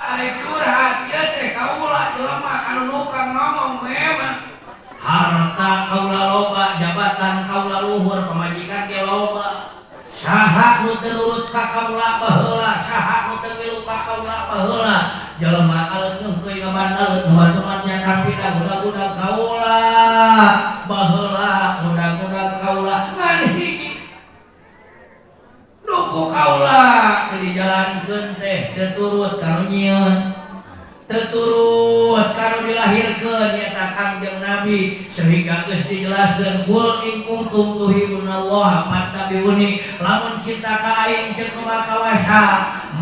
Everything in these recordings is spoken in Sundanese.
Ari curhat ieu teh kaula jelema anu nukang ngomong memang harta kaula loba, jabatan kaula luhur, pamajikan ge loba. Saha nu teu nurut ka kaula baheula, saha nu teu ngilu ka kaula baheula. Jelema aleungkeun teu ngabandaleut teman-teman nyadar pina budak-budak kaula. Baheula budak-budak kaula ngan hiji nuku kaula teu dijalankeun teh teu turut kanu nyieun. Teturut kanu dilahirkeun nyata Kangjeng Nabi sehingga geus dijelaskeun qul in kuntum tuhibbunallaha fattabi'uni lamun cinta ka aing ceuk kumaha kawasa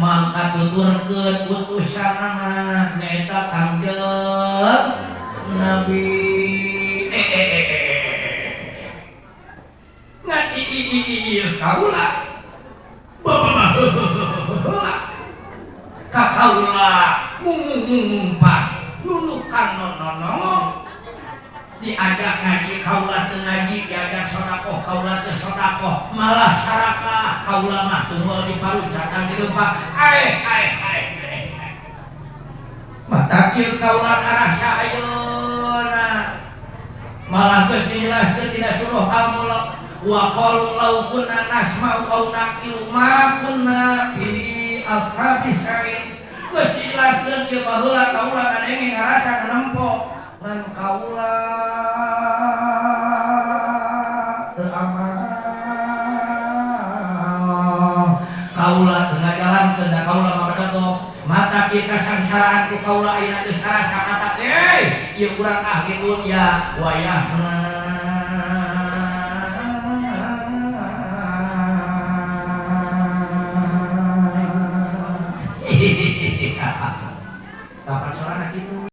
mangka tuturkeun utusanna nyaeta Kangjeng Nabi ngan kaula ka kaula mung-mung-mung-mung-pak nunukan non-non diajak ngaji kaula teu ngaji, diajak sedekah kaula teu sedekah, malah sarakah kaula mah tunggal diparucakan di leumpah mata kieu kaula karasa ayeuna malah geus dijelaskeun dina surah Al-Mulk wa qalu law kunna nasma'u aw naqilu ma kunna fi ashabis sa'ir. Geus dijelaskeun ieu baheula kaula ngadenge ngarasa ngarempo ngan kaula teu amal kaula teu ngajalankeun da kaula mabadagog mata kieu kasangsaraan ku kaula ayeuna geus karasa kata ieu urang ahli dunya wayahna kapan sorana kitu